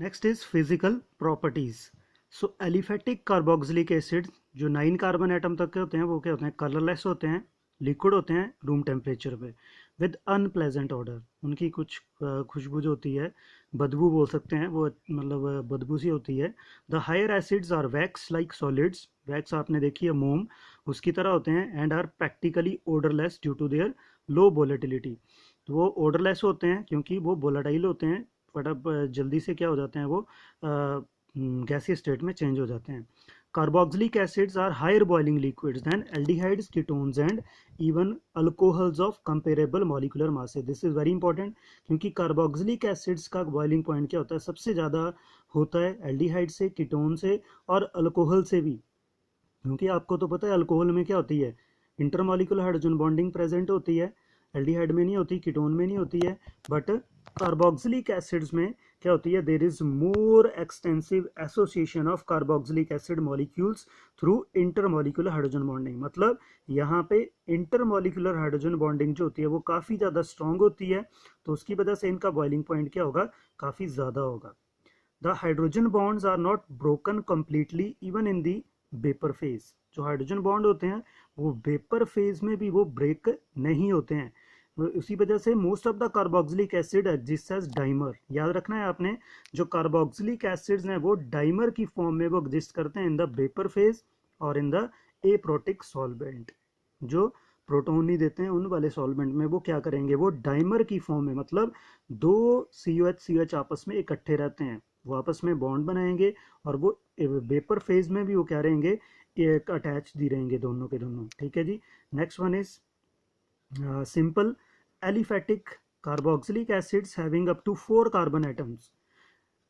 Next is physical properties. So aliphatic carboxylic acid जो 9 carbon atom तक के होते हैं वो क्या होते हैं, कलरलेस होते हैं, लिक्विड होते हैं रूम टेम्परेचर पे, विद अनप्लेजेंट ऑर्डर। उनकी कुछ खुशबू जो होती है, बदबू बोल सकते हैं वो, मतलब बदबू सी होती है। The higher acids are wax like solids, wax आपने देखी है मोम, उसकी तरह होते हैं। And are practically odourless due to their low volatility. तो वो ओडरलेस होते हैं क्योंकि वो वोलाटाइल होते हैं, फटाफ जल्दी से क्या हो जाते हैं वो गैसीय स्टेट में चेंज हो जाते हैं। Carboxylic acids are higher boiling liquids than aldehydes, ketones and even alcohols of comparable molecular mass. This is very important, क्योंकि कार्बोक्सिलिक एसिड्स का बॉइलिंग पॉइंट क्या होता है, सबसे ज़्यादा होता है एल्डिहाइड से, कीटोन से और अल्कोहल से भी। क्योंकि आपको तो पता है अल्कोहल में क्या होती है, इंटरमॉलिक्यूलर हाइड्रोजन बॉन्डिंग प्रेजेंट होती है, एल्डिहाइड में नहीं होती, कीटोन में नहीं होती है। बट कार्बोक्सिलिक एसिड्स में क्या होती है, there is more extensive association of carboxylic acid molecules through intermolecular hydrogen bonding. मतलब यहाँ पे इंटरमॉलिक्यूलर हाइड्रोजन बॉन्डिंग जो होती है वो काफ़ी ज़्यादा स्ट्रांग होती है, तो उसकी वजह से इनका बॉइलिंग पॉइंट क्या होगा, काफ़ी ज़्यादा होगा। The hydrogen bonds are not broken completely even in the vapour phase. जो हाइड्रोजन बॉन्ड होते हैं वो वेपर फेज में भी वो ब्रेक नहीं होते हैं। उसी वजह से most of the carboxylic acid exist as dimer. याद रखना है आपने, जो कार्बोक्सिलिक एसिड्स हैं वो डाइमर की फॉर्म में वो एग्जिस्ट करते हैं इन द वेपर फेज और इन द एप्रोटिक सॉल्वेंट। जो प्रोटॉन नहीं देते हैं उन वाले सॉल्वेंट में वो क्या करेंगे, वो डाइमर की फॉर्म में, मतलब दो COH आपस में इकट्ठे रहते हैं, वो आपस में बॉन्ड बनाएंगे और वो वेपर फेज में भी वो क्या रहेंगे, एक अटैच दी रहेंगे दोनों के दोनों। ठीक है जी। Next one is simple aliphatic carboxylic acids having up to 4 carbon atoms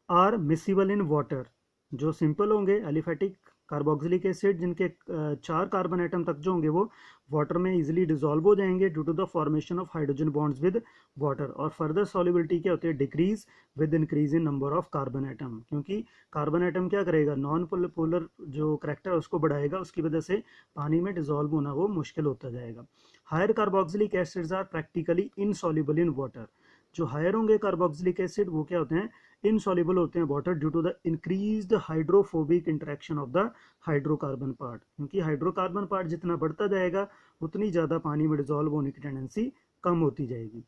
are miscible in water. जो सिंपल होंगे एलिफेटिक कार्बोक्सिलिक एसिड जिनके 4 कार्बन एटम तक जो होंगे वो वाटर में इजीली डिजोल्व हो जाएंगे due to the formation of hydrogen bonds with water. और फर्दर सॉल्युबिलिटी क्या होती है, decrease with increase in number of carbon atom, क्योंकि कार्बन एटम क्या करेगा, नॉन पोलर जो करेक्टर है उसको बढ़ाएगा, उसकी वजह से पानी में डिजोल्व होना वो मुश्किल होता जाएगा। Higher carboxylic acids are practically insoluble in water. जो हायर होंगे कार्बोक्सिलिक एसिड वो क्या होते हैं, इनसॉल्युबल होते हैं water due to the increased hydrophobic interaction of the hydrocarbon part. क्योंकि हाइड्रोकार्बन पार्ट जितना बढ़ता जाएगा उतनी ज़्यादा पानी में डिजोल्व होने की टेंडेंसी कम होती जाएगी।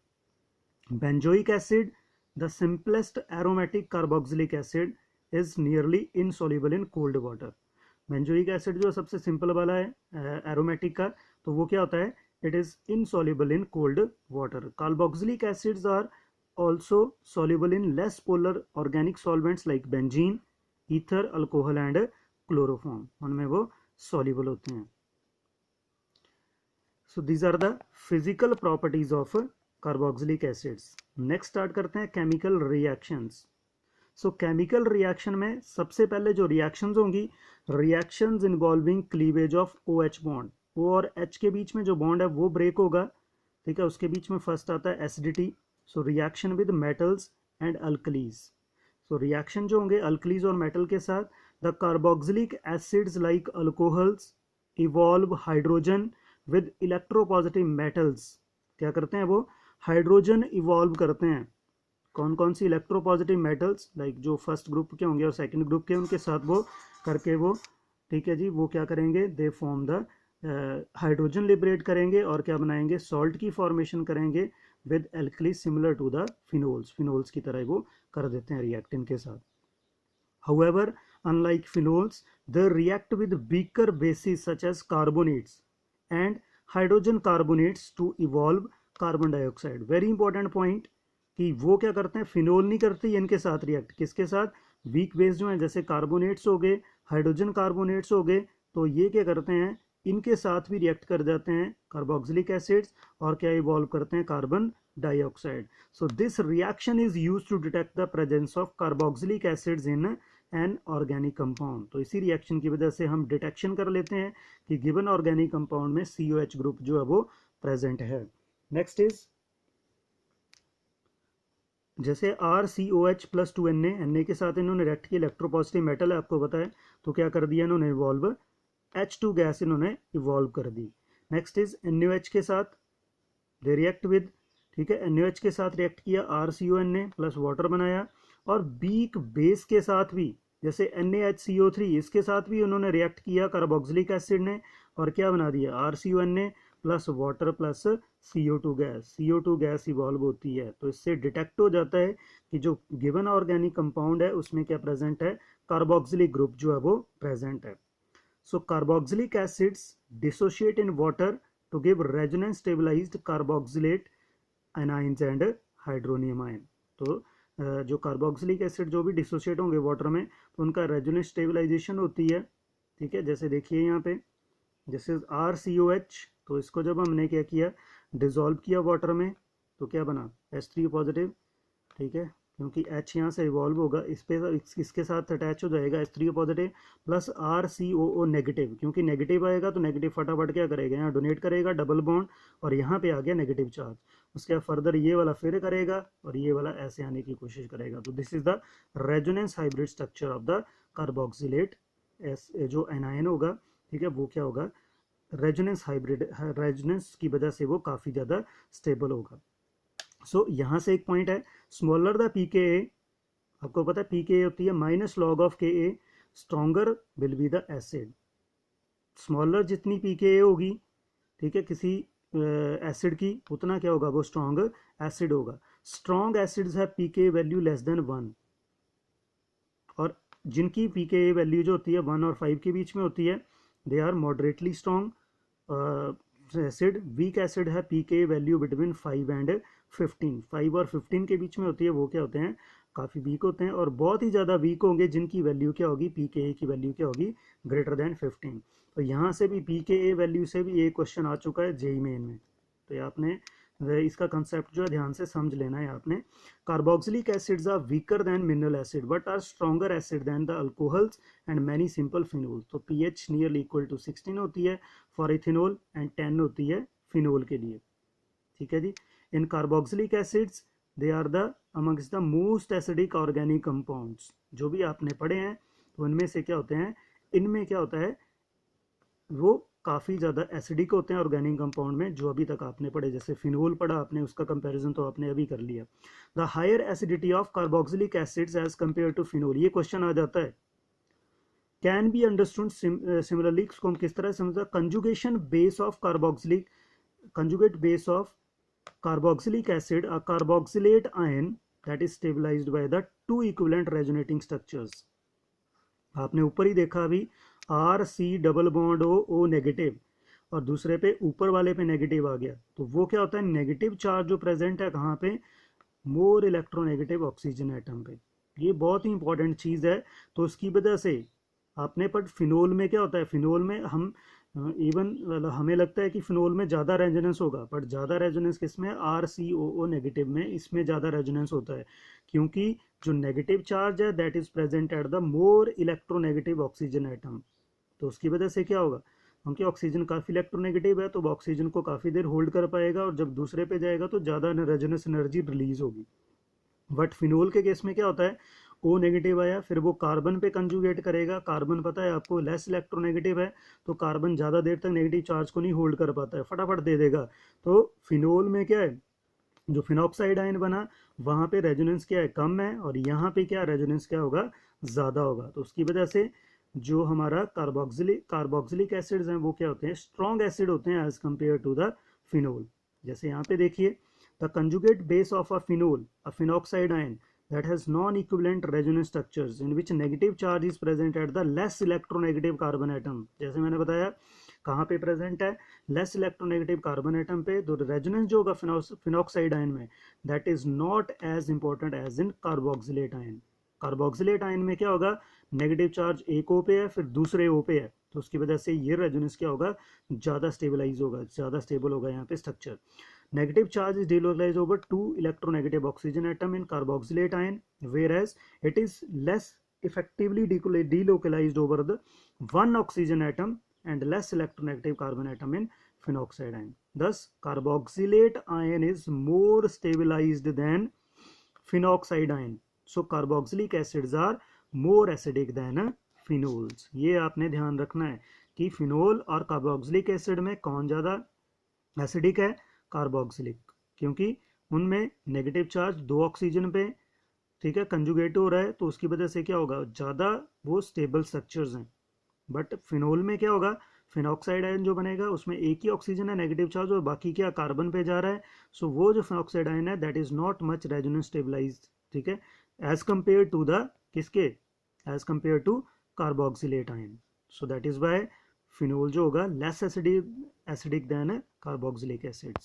Benzoic acid, the simplest aromatic carboxylic acid, is nearly insoluble in cold water. Benzoic acid जो सबसे सिंपल वाला है एरोमेटिक का, तो वो क्या होता है, it is insoluble in cold water. Carboxylic acids are also soluble in less polar organic solvents like benzene, ether, alcohol and chloroform। उनमें वो soluble होते हैं। So these are the physical properties of carboxylic acids। Next start करते हैं chemical reactions। So chemical reaction में सबसे पहले जो reactions होंगी, reactions involving cleavage of OH bond। O और H के बीच में जो bond है वो break होगा, ठीक है। उसके बीच में फर्स्ट आता है acidity. So reaction with metals and alkalis. So reaction जो होंगे अल्कलीज और मेटल के साथ, the carboxylic acids like alcohols evolve hydrogen with electropositive metals. क्या करते हैं वो, हाइड्रोजन इवॉल्व करते हैं। कौन कौन सी इलेक्ट्रोपॉजिटिव मेटल्स, लाइक जो फर्स्ट ग्रुप के होंगे और सेकंड ग्रुप के, उनके साथ वो करके वो, ठीक है जी, वो क्या करेंगे, they form the hydrogen liberate करेंगे और क्या बनाएंगे, सॉल्ट की फॉर्मेशन करेंगे with alkali similar to the phenols. Phenols की तरह वो कर देते हैं रिएक्ट इनके साथ। However, unlike phenols, they react with weaker bases such as carbonates and hydrogen carbonates to evolve carbon dioxide। Very important point कि वो क्या करते हैं, फिनोल नहीं करते इनके साथ रिएक्ट, किसके साथ, वीक बेस जो है, जैसे कार्बोनेट्स हो गए, हाइड्रोजन कार्बोनेट्स हो गए, तो ये क्या करते हैं, इनके साथ भी रिएक्ट कर जाते हैं कार्बोक्सिलिक एसिड्स और क्या इवॉल्व करते हैं, carbon dioxide. So this reaction is used to detect the presence of carboxylic acids in an organic compound. तो इसी रिएक्शन की वजह से हम डिटेक्शन कर लेते हैं कि गिवन ऑर्गेनिक कंपाउंड में COH ग्रुप जो है वो प्रेजेंट है। नेक्स्ट इज जैसे RCOH प्लस 2Na के साथ इन्होंने रिएक्ट किया, इलेक्ट्रोपॉजिटिव मेटल है आपको पता है, तो क्या कर दिया इन्होंने, इवॉल्व H2 गैस इन्होंने इवॉल्व कर दी। नेक्स्ट इज NaOH के साथ दे रिएक्ट विद, ठीक है, NaOH के साथ रिएक्ट किया, RCONa प्लस वाटर बनाया और वीक बेस के साथ भी, जैसे NaHCO3, इसके साथ भी उन्होंने रिएक्ट किया कार्बोक्सिलिक एसिड ने, और क्या बना दिया, RCONA plus water plus CO2 gas, CO2 gas evolve होती है। तो इससे डिटेक्ट हो जाता है कि जो गिवन ऑर्गेनिक कंपाउंड है उसमें क्या प्रेजेंट है, कार्बोक्सिलिक ग्रुप जो है वो प्रेजेंट है। So carboxylic acids dissociate in water to give resonance stabilized carboxylate anions and hydronium ion. तो जो कार्बोक्सिलिक एसिड जो भी डिसोशिएट होंगे वाटर में तो उनका रेजोनेंस स्टेबलाइजेशन होती है। ठीक है, जैसे देखिए यहाँ पे जैसे RCOH, तो इसको जब हमने क्या किया, डिजोल्व किया वाटर में, तो क्या बना, H3 पॉजिटिव। ठीक है, क्योंकि H यहाँ से इवॉल्व होगा, इस पे इसके साथ अटैच हो जाएगा H3 positive plus RCOO negative, क्योंकि नेगेटिव आएगा तो नेगेटिव फटाफट क्या करेगा, यहाँ डोनेट करेगा डबल बॉन्ड, और यहाँ पे आ गया नेगेटिव चार्ज। उसके बाद फर्दर ये वाला फिर करेगा और ये वाला ऐसे आने की कोशिश करेगा। तो this is the resonance hybrid structure of the carboxylate जो एनायन होगा। ठीक है, वो क्या होगा, रेजोनेंस हाइब्रिड, रेजोनेंस की वजह से वो काफ़ी ज़्यादा स्टेबल होगा। सो यहाँ से एक पॉइंट है, स्मॉलर द pKa, आपको पता है pKa होती है minus log of Ka, stronger will be the acid. Smaller जितनी pKa होगी, ठीक है, किसी एसिड की, उतना क्या होगा, वो स्ट्रॉन्ग एसिड होगा। स्ट्रॉन्ग एसिड्स है pKa वैल्यू लेस देन 1, और जिनकी pKa वैल्यू जो होती है 1 और 5 के बीच में होती है, they are moderately strong acid. Weak acid है pKa वैल्यू बिटवीन 5 एंड 15, 5 और 15 के बीच में होती है, वो क्या होते हैं, काफ़ी वीक होते हैं। और बहुत ही ज़्यादा वीक होंगे जिनकी वैल्यू क्या होगी, pKa की वैल्यू क्या होगी, ग्रेटर देन 15। तो यहाँ से भी pKa वैल्यू से भी एक क्वेश्चन आ चुका है जेईई मेन में, तो ये आपने इसका कंसेप्ट जो है ध्यान से समझ लेना है आपने। Carboxylic acids are weaker than mineral acid but are stronger acid than the alcohols and many simple phenol. तो pH नियरली इक्वल टू 16 होती है फॉर इथेनॉल एंड 10 होती है फिनोल के लिए। ठीक है जी, in carboxylic acids they are the amongst the most acidic organic compounds. जो भी आपने पढ़े हैं तो उनमें से क्या होते हैं, इनमें क्या होता है, वो काफ़ी ज़्यादा एसिडिक होते हैं ऑर्गेनिक कंपाउंड में, जो अभी तक आपने पढ़े। जैसे फिनोल पढ़ा आपने, उसका कंपैरिजन तो आपने अभी कर लिया। The higher acidity of carboxylic acids as compare to phenol, ये क्वेश्चन आ जाता है। कैन बी अंडरस्टूड सिमिलरली, इसको हम किस तरह समझा, conjugation base of carboxylic, conjugate base of carboxylic acid, a carboxylate ion that is stabilized by the two equivalent resonating structures। आपने ऊपर ही देखा अभी, RC double bond O negative, और दूसरे पे ऊपर वाले पे नेगेटिव आ गया, तो वो क्या होता है, नेगेटिव चार्ज जो प्रेजेंट है कहाँ पे, मोर इलेक्ट्रोनेगेटिव ऑक्सीजन एटम पे। ये बहुत ही इंपॉर्टेंट चीज़ है। तो उसकी वजह से आपने पर फिनोल में क्या होता है, फिनोल में हम इवन हमें लगता है कि फिनोल में ज़्यादा रेजोनेंस होगा, बट ज़्यादा रेजोनेंस किसमें, RCOO नेगेटिव में, इसमें ज़्यादा रेजोनेंस होता है, क्योंकि जो नेगेटिव चार्ज है that is present at the more electronegative oxygen atom. तो उसकी वजह से क्या होगा, क्योंकि ऑक्सीजन काफ़ी इलेक्ट्रोनेगेटिव है तो वो ऑक्सीजन को काफ़ी देर होल्ड कर पाएगा, और जब दूसरे पे जाएगा तो ज़्यादा रेजोनेंस एनर्जी रिलीज होगी। बट फिनोल के केस में क्या होता है, O नेगेटिव आया, फिर वो कार्बन पे कंजुगेट करेगा, कार्बन पता है आपको लेस इलेक्ट्रोनेगेटिव है, तो कार्बन ज़्यादा देर तक नेगेटिव चार्ज को नहीं होल्ड कर पाता है, फटाफट दे देगा। तो फिनोल में क्या है, जो फिनॉक्साइड आयन बना वहाँ पे रेजोनेंस क्या है, कम है, और यहाँ पे क्या रेजोनेंस क्या होगा, ज़्यादा होगा। तो उसकी वजह से जो हमारा कार्बोक्सिलिक एसिड्स हैं वो क्या होते हैं, स्ट्रॉन्ग एसिड होते हैं as compare to the phenol. जैसे यहाँ पे देखिए, the conjugate base of a phenol, a phenoxide ion that has non-equivalent resonance structures in which negative charge is present at the less electronegative carbon atom। जैसे मैंने बताया कहाँ पे present है, लेस इलेक्ट्रोनेगेटिव कार्बन एटम पे। तो resonance जो होगा फिनॉक्साइड आयन में, that is not as important as in carboxylate ion. Carboxylate ion में क्या होगा, नेगेटिव चार्ज एक ओ पे है, फिर दूसरे ओ पे है, तो उसकी वजह से ये रेजोनेंस क्या होगा, ज़्यादा स्टेबलाइज होगा, ज़्यादा स्टेबल होगा यहाँ पे structure. Negative charge is delocalized over two electronegative oxygen atom in carboxylate ion, whereas it is less effectively delocalized over the one oxygen atom and less electronegative carbon atom in phenoxide ion. Thus, carboxylate ion is more stabilized than phenoxide ion. So, carboxylic acids are more acidic than phenols. ये आपने ध्यान रखना है कि phenol और carboxylic acid में कौन ज़्यादा एसिडिक है, कार्बोक्सिलिक, क्योंकि उनमें नेगेटिव चार्ज 2 ऑक्सीजन पे, ठीक है, कंजुगेट हो रहा है तो उसकी वजह से क्या होगा, ज़्यादा वो स्टेबल स्ट्रक्चर्स हैं। बट फिनोल में क्या होगा, फिनॉक्साइड आयन जो बनेगा उसमें एक ही ऑक्सीजन है नेगेटिव चार्ज और बाकी क्या कार्बन पे जा रहा है। सो वो जो फिनॉक्साइड आयन है that is not much resonance stabilize, ठीक है, एज कंपेयर टू द किसके, as compare to carboxylate ion. So that is why phenol जो होगा less acidic than carboxylic acid.